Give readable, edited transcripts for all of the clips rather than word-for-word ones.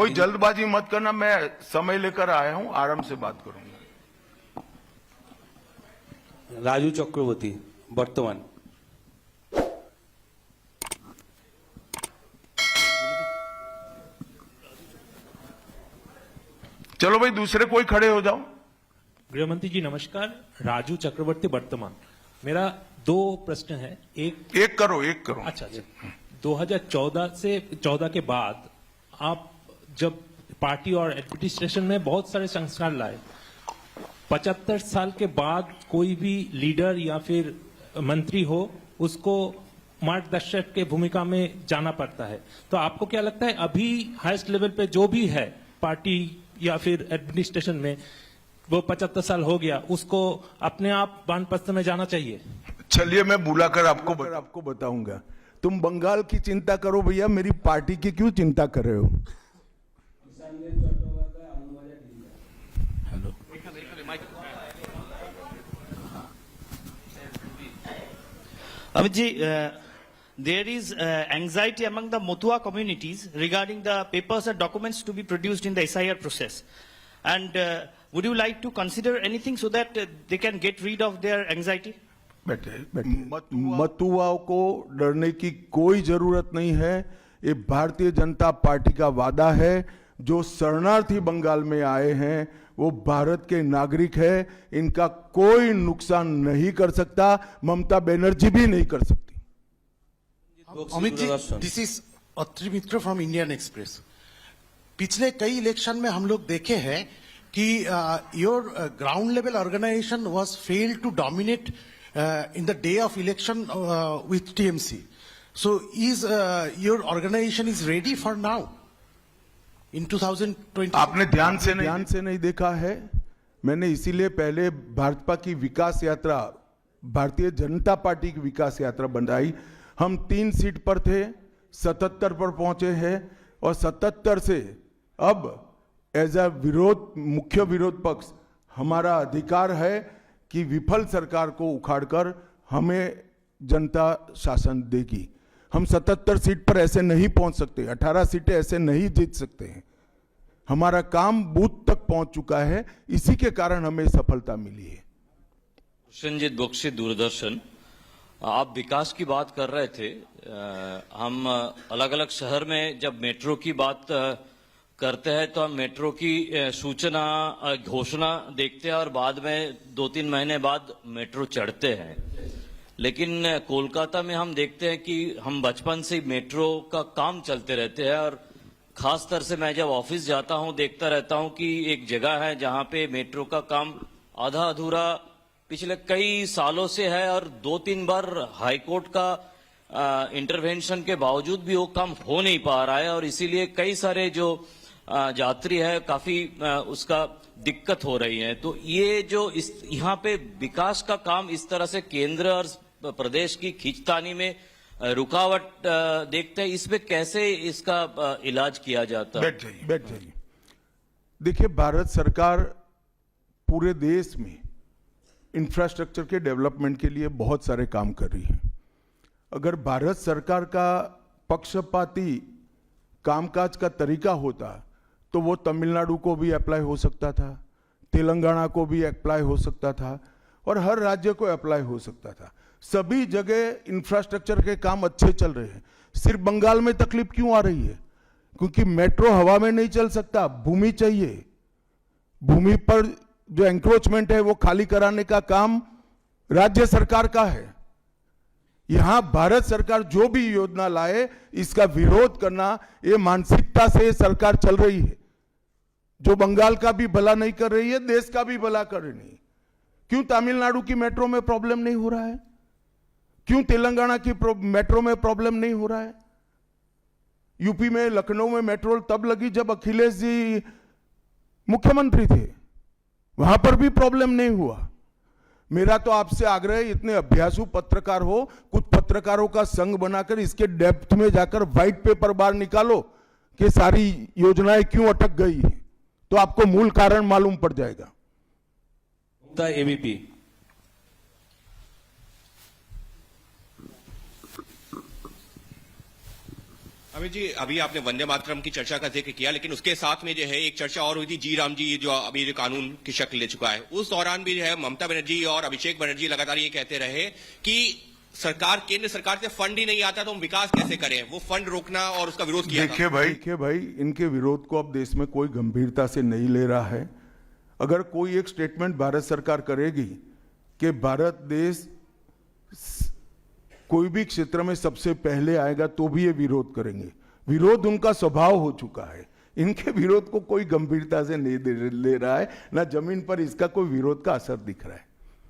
कोई जल्दबाजी मत करना, मैं समय लेकर आया हूं, आराम से बात करूंगा। राजू चक्रवर्ती वर्तमान। चलो भाई, दूसरे कोई खड़े हो जाओ। गृहमंत्री जी नमस्कार, राजू चक्रवर्ती वर्तमान। मेरा दो प्रश्न है। एक करो। अच्छा 2014 के बाद आप जब पार्टी और एडमिनिस्ट्रेशन में बहुत सारे संस्कार लाए, 75 साल के बाद कोई भी लीडर या फिर मंत्री हो उसको मार्गदर्शक के भूमिका में जाना पड़ता है। तो आपको क्या लगता है अभी हाईएस्ट लेवल पे जो भी है पार्टी या फिर एडमिनिस्ट्रेशन में, वो 75 साल हो गया, उसको अपने आप वानप्रस्थ में जाना चाहिए? चलिए मैं बुलाकर आपको बताऊंगा। तुम बंगाल की चिंता करो भैया, मेरी पार्टी की क्यों चिंता कर रहे हो? Hello, Amit ji, there is anxiety among the Motua communities regarding the papers and documents to be produced in the SIR process. And would you like to consider anything so that they can get rid of their anxiety? मतुआओं को डरने की कोई जरूरत नहीं है। ये Bharatiya Janata party का वादा है। जो शरणार्थी बंगाल में आए हैं वो भारत के नागरिक है, इनका कोई नुकसान नहीं कर सकता, ममता बनर्जी भी नहीं कर सकती। Amit ji, this is Atri Mitra from Indian Express. पिछले कई इलेक्शन में हम लोग देखे हैं कि your ground level organisation was failed to dominate in the day of election with TMC. So is your organization is ready for now in 2020? आपने ध्यान से नहीं देखा है। मैंने इसीलिए पहले भाजपा की विकास यात्रा, भारतीय जनता पार्टी की विकास यात्रा बनाई। हम 3 सीट पर थे, 77 पर पहुंचे हैं और 77 से अब एज अ मुख्य विरोध पक्ष हमारा अधिकार है कि विफल सरकार को उखाड़कर हमें जनता शासन देगी। हम 77 सीट पर ऐसे नहीं पहुंच सकते, 18 सीटें ऐसे नहीं जीत सकते हैं। हमारा काम बूथ तक पहुंच चुका है, इसी के कारण हमें सफलता मिली है। कृष्णजीत बख्शी, दूरदर्शन। आप विकास की बात कर रहे थे। हम अलग अलग शहर में जब मेट्रो की बात करते हैं तो हम मेट्रो की सूचना घोषणा देखते हैं और बाद में 2-3 महीने बाद मेट्रो चढ़ते हैं। लेकिन कोलकाता में हम देखते हैं कि हम बचपन से मेट्रो का काम चलते रहते हैं और खास तौर से मैं जब ऑफिस जाता हूं देखता रहता हूं कि एक जगह है जहां पे मेट्रो का काम आधा अधूरा पिछले कई सालों से है और 2-3 बार हाईकोर्ट का इंटरवेंशन के बावजूद भी वो काम हो नहीं पा रहा है और इसीलिए कई सारे जो यात्री है काफी उसका दिक्कत हो रही है। तो ये जो यहाँ पे विकास का काम इस तरह से केंद्र और प्रदेश की खींचतानी में रुकावट देखते हैं, इसमें कैसे इसका इलाज किया जाता है? बैठ जाइए। देखिए, भारत सरकार पूरे देश में इंफ्रास्ट्रक्चर के डेवलपमेंट के लिए बहुत सारे काम कर रही है। अगर भारत सरकार का पक्षपाती कामकाज का तरीका होता तो वो तमिलनाडु को भी अप्लाई हो सकता था, तेलंगाना को भी अप्लाई हो सकता था और हर राज्य को अप्लाई हो सकता था। सभी जगह इंफ्रास्ट्रक्चर के काम अच्छे चल रहे हैं। सिर्फ बंगाल में तकलीफ क्यों आ रही है? क्योंकि मेट्रो हवा में नहीं चल सकता, भूमि चाहिए। भूमि पर जो एंक्रोचमेंट है वो खाली कराने का काम राज्य सरकार का है। यहां भारत सरकार जो भी योजना लाए इसका विरोध करना, ये मानसिकता से सरकार चल रही है, जो बंगाल का भी भला नहीं कर रही है, देश का भी भला कर रही है। क्यों तमिलनाडु की मेट्रो में प्रॉब्लम नहीं हो रहा है? क्यों तेलंगाना की मेट्रो में प्रॉब्लम नहीं हो रहा है? यूपी में लखनऊ में मेट्रो तब लगी जब अखिलेश जी मुख्यमंत्री थे, वहां पर भी प्रॉब्लम नहीं हुआ। मेरा तो आपसे आग्रह है, इतने अभ्यासु पत्रकार हो, कुछ पत्रकारों का संघ बनाकर इसके डेप्थ में जाकर व्हाइट पेपर बाहर निकालो कि सारी योजनाएं क्यों अटक गई है, तो आपको मूल कारण मालूम पड़ जाएगा। एबीपी। अमित जी, अभी आपने वंदे मातरम की चर्चा का जिक्र किया, लेकिन उसके साथ में जो है एक चर्चा और हुई थी जी राम जी, जो अभी जो कानून की शक्ल ले चुका है। उस दौरान भी जो है ममता बनर्जी और अभिषेक बनर्जी लगातार ये कहते रहे कि सरकार, केंद्र सरकार से फंड ही नहीं आता तो हम विकास कैसे करें, वो फंड रोकना और उसका विरोध किया था। देखिए भाई, इनके विरोध को अब देश में कोई गंभीरता से नहीं ले रहा है। अगर कोई एक स्टेटमेंट भारत सरकार करेगी कि भारत देश कोई भी क्षेत्र में सबसे पहले आएगा, तो भी ये विरोध करेंगे। विरोध उनका स्वभाव हो चुका है। इनके विरोध को कोई गंभीरता से नहीं ले रहा है, ना जमीन पर इसका कोई विरोध का असर दिख रहा है।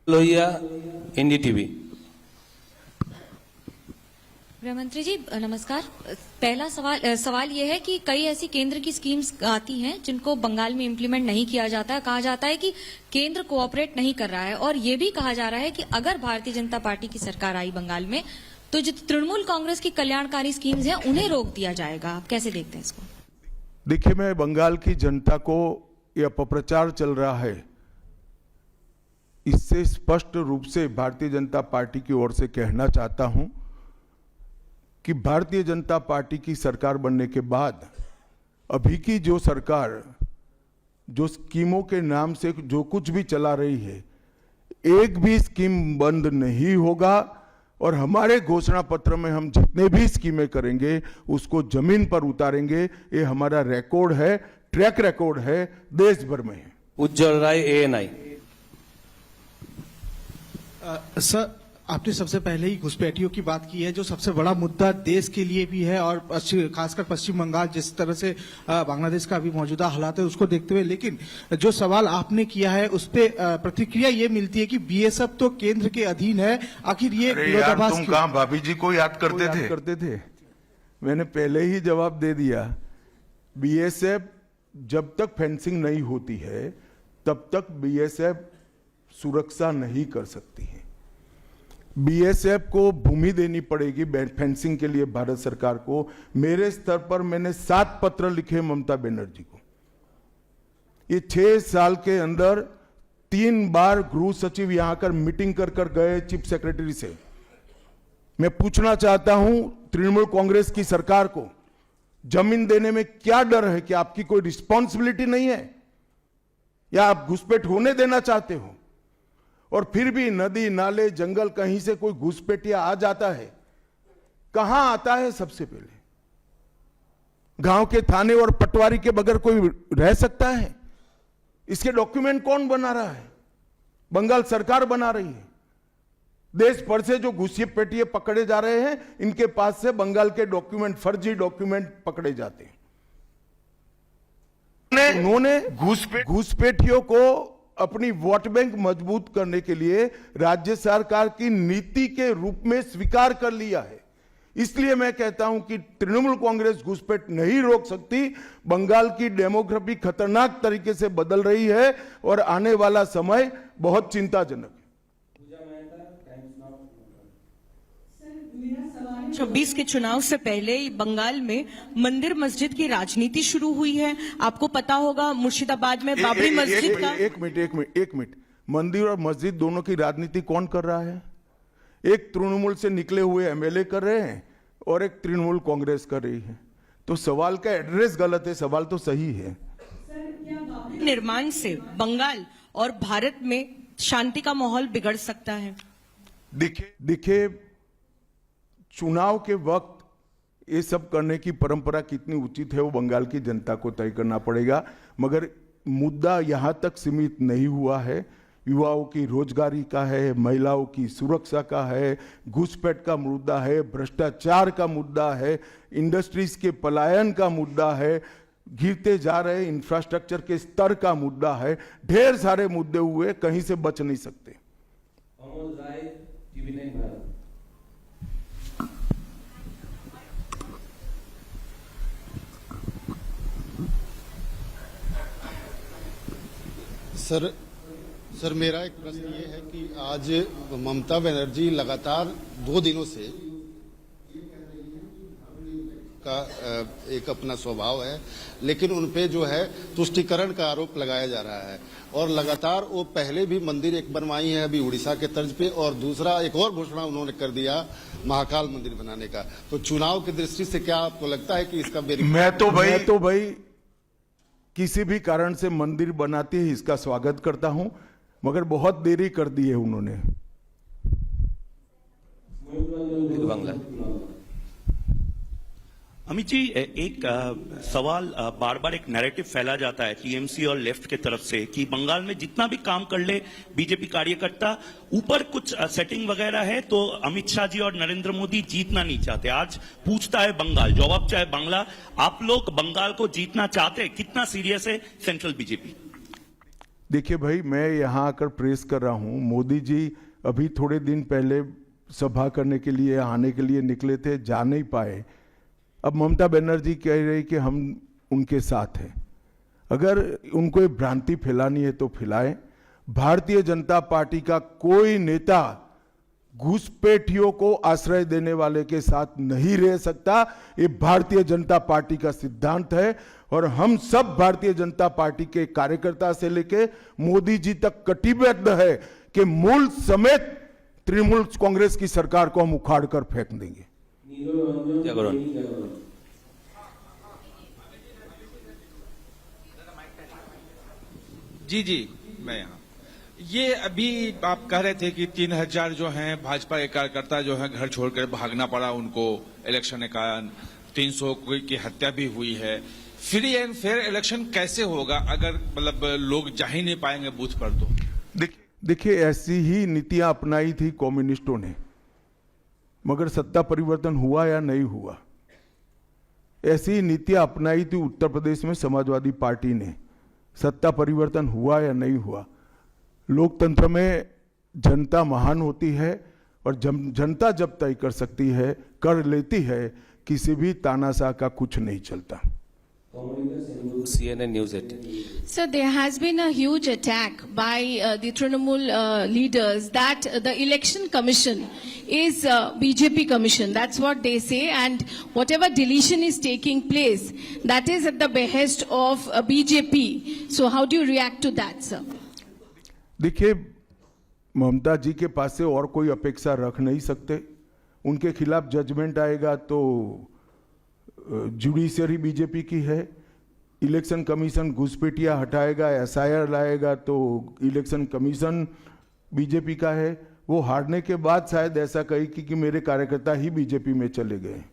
लोहिया, एनडीटीवी। गृहमंत्री जी नमस्कार। पहला सवाल यह है कि कई ऐसी केंद्र की स्कीम्स आती हैं जिनको बंगाल में इम्प्लीमेंट नहीं किया जाता है। कहा जाता है कि केंद्र कोऑपरेट नहीं कर रहा है, और ये भी कहा जा रहा है कि अगर भारतीय जनता पार्टी की सरकार आई बंगाल में तो जो तृणमूल कांग्रेस की कल्याणकारी स्कीम्स हैं उन्हें रोक दिया जाएगा। आप कैसे देखते हैं इसको? देखिए, मैं बंगाल की जनता को यह अपप्रचार चल रहा है, इससे स्पष्ट रूप से भारतीय जनता पार्टी की ओर से कहना चाहता हूं कि भारतीय जनता पार्टी की सरकार बनने के बाद अभी की जो सरकार जो स्कीमों के नाम से जो कुछ भी चला रही है, एक भी स्कीम बंद नहीं होगा। और हमारे घोषणा पत्र में हम जितने भी स्कीमें करेंगे उसको जमीन पर उतारेंगे। ये हमारा रिकॉर्ड है, ट्रैक रिकॉर्ड है, देश भर में है। उज्जवल राय, एएनआई। सर, आपने सबसे पहले ही घुसपैठियों की बात की है, जो सबसे बड़ा मुद्दा देश के लिए भी है, और खासकर पश्चिम बंगाल जिस तरह से बांग्लादेश का अभी मौजूदा हालात है उसको देखते हुए। लेकिन जो सवाल आपने किया है उस पे प्रतिक्रिया ये मिलती है कि बीएसएफ तो केंद्र के अधीन है, आखिर ये विरोधाभास तुम कहां भाभी जी को याद करते थे? मैंने पहले ही जवाब दे दिया। बीएसएफ जब तक फेंसिंग नहीं होती है तब तक बीएसएफ सुरक्षा नहीं कर सकती है। बीएसएफ को भूमि देनी पड़ेगी फेंसिंग के लिए भारत सरकार को। मेरे स्तर पर मैंने 7 पत्र लिखे ममता बनर्जी को। ये 6 साल के अंदर 3 बार गृह सचिव यहां आकर मीटिंग कर गए चीफ सेक्रेटरी से। मैं पूछना चाहता हूं तृणमूल कांग्रेस की सरकार को, जमीन देने में क्या डर है? कि आपकी कोई रिस्पॉन्सिबिलिटी नहीं है, या आप घुसपैठ होने देना चाहते हो? और फिर भी नदी नाले जंगल कहीं से कोई घुसपैठिया आ जाता है, कहां आता है? सबसे पहले गांव के थाने और पटवारी के बगैर कोई रह सकता है? इसके डॉक्यूमेंट कौन बना रहा है? बंगाल सरकार बना रही है। देश भर से जो घुसपैठिए पकड़े जा रहे हैं, इनके पास से बंगाल के डॉक्यूमेंट, फर्जी डॉक्यूमेंट पकड़े जाते हैं। उन्होंने घुसपैठियों को अपनी वोट बैंक मजबूत करने के लिए राज्य सरकार की नीति के रूप में स्वीकार कर लिया है। इसलिए मैं कहता हूं कि तृणमूल कांग्रेस घुसपैठ नहीं रोक सकती। बंगाल की डेमोग्राफी खतरनाक तरीके से बदल रही है और आने वाला समय बहुत चिंताजनक है। 26 के चुनाव से पहले बंगाल में मंदिर मस्जिद की राजनीति शुरू हुई है। आपको पता होगा मुर्शिदाबाद में बाबरी मस्जिद का। एक मिनट, मंदिर और मस्जिद दोनों की राजनीति कौन कर रहा है? एक तृणमूल से निकले हुए एमएलए कर रहे हैं और एक तृणमूल कांग्रेस कर रही है। तो सवाल का एड्रेस गलत है, सवाल तो सही है। निर्माण से बंगाल और भारत में शांति का माहौल बिगड़ सकता है। देखिए, चुनाव के वक्त ये सब करने की परंपरा कितनी उचित है वो बंगाल की जनता को तय करना पड़ेगा। मगर मुद्दा यहां तक सीमित नहीं हुआ है। युवाओं की रोजगारी का है, महिलाओं की सुरक्षा का है, घुसपैठ का मुद्दा है, भ्रष्टाचार का मुद्दा है, इंडस्ट्रीज के पलायन का मुद्दा है, गिरते जा रहे इंफ्रास्ट्रक्चर के स्तर का मुद्दा है। ढेर सारे मुद्दे हुए, कहीं से बच नहीं सकते। अमोल राय, टीवी9 भारत। सर मेरा एक प्रश्न ये है कि आज ममता बनर्जी लगातार 2 दिनों से का एक अपना स्वभाव है, लेकिन उन पे जो है तुष्टीकरण का आरोप लगाया जा रहा है। और लगातार वो पहले भी मंदिर एक बनवाई है अभी उड़ीसा के तर्ज पे, और दूसरा एक और घोषणा उन्होंने कर दिया महाकाल मंदिर बनाने का। तो चुनाव की दृष्टि से क्या आपको लगता है कि इसका मैं तो भाई किसी भी कारण से मंदिर बनाते ही इसका स्वागत करता हूं, मगर बहुत देरी कर दी है उन्होंने। बांग्ला। अमित जी, एक सवाल बार बार एक नैरेटिव फैला जाता है टीएमसी और लेफ्ट के तरफ से कि बंगाल में जितना भी काम कर ले बीजेपी कार्यकर्ता, ऊपर कुछ सेटिंग वगैरह है तो अमित शाह जी और नरेंद्र मोदी जीतना नहीं चाहते। आज पूछता है बंगाल, जवाब चाहे बांग्ला, आप लोग बंगाल को जीतना चाहते हैं? कितना सीरियस है सेंट्रल बीजेपी? देखिए भाई, मैं यहां आकर प्रेस कर रहा हूं। मोदी जी अभी थोड़े दिन पहले सभा करने के लिए आने के लिए निकले थे, जा नहीं पाए। अब ममता बनर्जी कह रही कि हम उनके साथ हैं। अगर उनको ये भ्रांति फैलानी है तो फैलाएं। भारतीय जनता पार्टी का कोई नेता घुसपैठियों को आश्रय देने वाले के साथ नहीं रह सकता। ये भारतीय जनता पार्टी का सिद्धांत है और हम सब भारतीय जनता पार्टी के कार्यकर्ता से लेके मोदी जी तक कटिबद्ध है कि मूल समेत तृणमूल कांग्रेस की सरकार को हम उखाड़ कर फेंक देंगे। जी, मैं यहाँ। ये अभी आप कह रहे थे कि 3000 जो हैं भाजपा के कार्यकर्ता जो हैं घर छोड़कर भागना पड़ा उनको इलेक्शन के कारण, 300 की हत्या भी हुई है। फ्री एंड फेयर इलेक्शन कैसे होगा अगर मतलब लोग जा ही नहीं पाएंगे बूथ पर? तो देखिए, ऐसी ही नीतियां अपनाई थी कम्युनिस्टों ने, मगर सत्ता परिवर्तन हुआ या नहीं हुआ। ऐसी ही नीतियां अपनाई थी उत्तर प्रदेश में समाजवादी पार्टी ने, सत्ता परिवर्तन हुआ या नहीं हुआ। लोकतंत्र में जनता महान होती है और जनता जब तय कर सकती है, कर लेती है, किसी भी तानाशाह का कुछ नहीं चलता। CNN News 18. Sir, there has been a huge attack by the Trinamool leaders that the election commission is BJP commission. That's what they say, and whatever deletion is taking place, that is at the behest of BJP. So how do you react to that, sir? देखिए, ममता जी के पास से और कोई अपेक्षा रख नहीं सकते। उनके खिलाफ जजमेंट आएगा तो जुडिशरी बीजेपी की है, इलेक्शन कमीशन घुसपैठिया हटाएगा, SIR लाएगा तो इलेक्शन कमीशन बीजेपी का है। वो हारने के बाद शायद ऐसा कहे कि मेरे कार्यकर्ता ही बीजेपी में चले गए।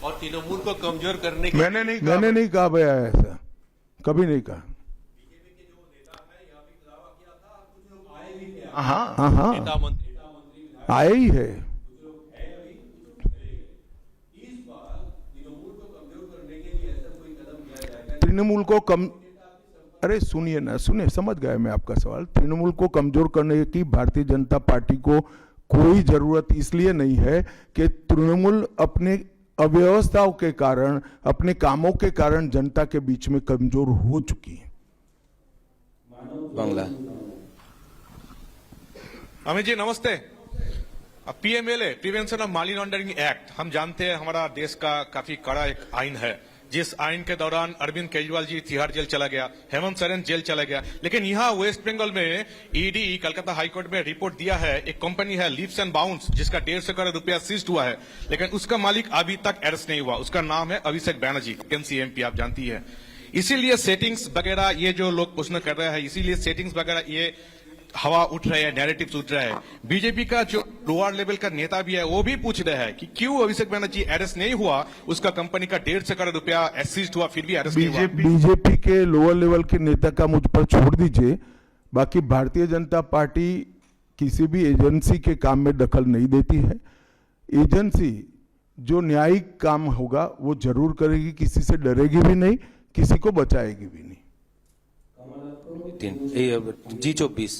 और तृणमूल को कमजोर करने के मैंने नहीं कहा भैया, ऐसा कभी नहीं कहा। हाँ, आए ही है। तृणमूल को कम, अरे सुनिए ना, सुनिए, समझ गया मैं आपका सवाल। तृणमूल को कमजोर करने की भारतीय जनता पार्टी को कोई जरूरत इसलिए नहीं है कि तृणमूल अपने अव्यवस्थाओं के कारण, अपने कामों के कारण जनता के बीच में कमजोर हो चुकी है। बांग्ला। अमित जी नमस्ते। PMLA prevention of money laundering act, हम जानते हैं हमारा देश का काफी कड़ा एक आइन है, जिस आइन के दौरान अरविंद केजरीवाल जी तिहाड़ जेल चला गया, हेमंत सोरेन जेल चला गया। लेकिन यहाँ वेस्ट बंगाल में ED कलकत्ता हाईकोर्ट में रिपोर्ट दिया है, एक कंपनी है लीप्स एंड बाउंस जिसका 150 करोड़ रुपया सीज्ड हुआ है, लेकिन उसका मालिक अभी तक अरेस्ट नहीं हुआ। उसका नाम है अभिषेक बैनर्जी, NCMP, आप जानती है। इसीलिए सेटिंग्स वगैरह ये जो लोग प्रश्न कर रहे हैं, इसीलिए सेटिंग्स वगैरह ये हवा उठ रहे हैं, नैरेटिव्स उठ रहे हैं। बीजेपी का जो लोअर लेवल का नेता भी है वो भी पूछ रहे हैं कि क्यों अभिषेक बैनर्जी अरेस्ट नहीं हुआ, उसका कंपनी का 150 करोड़ रुपया सीज्ड हुआ फिर भी अरेस्ट नहीं हुआ। बीजेपी के लोअर लेवल के नेता का मुझ पर छोड़ दीजिए, बाकी भारतीय जनता पार्टी किसी भी एजेंसी के काम में दखल नहीं देती है। एजेंसी जो न्यायिक काम होगा वो जरूर करेगी, किसी से डरेगी भी नहीं, किसी को बचाएगी भी नहीं। G24।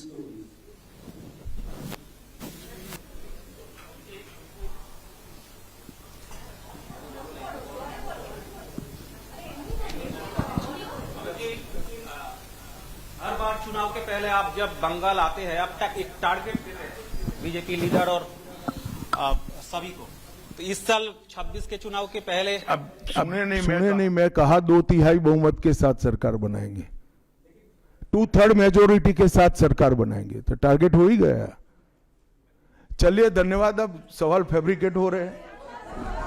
पहले आप जब बंगाल आते हैं अब तक एक टारगेट देते हैं बीजेपी लीडर और सभी को, तो इस साल 26 के चुनाव के पहले अब सुने नहीं, मैं कहा 2/3 बहुमत के साथ सरकार बनाएंगे, 2/3 मेजोरिटी के साथ सरकार बनाएंगे, तो टारगेट हो ही गया। चलिए धन्यवाद। अब सवाल फैब्रिकेट हो रहे हैं।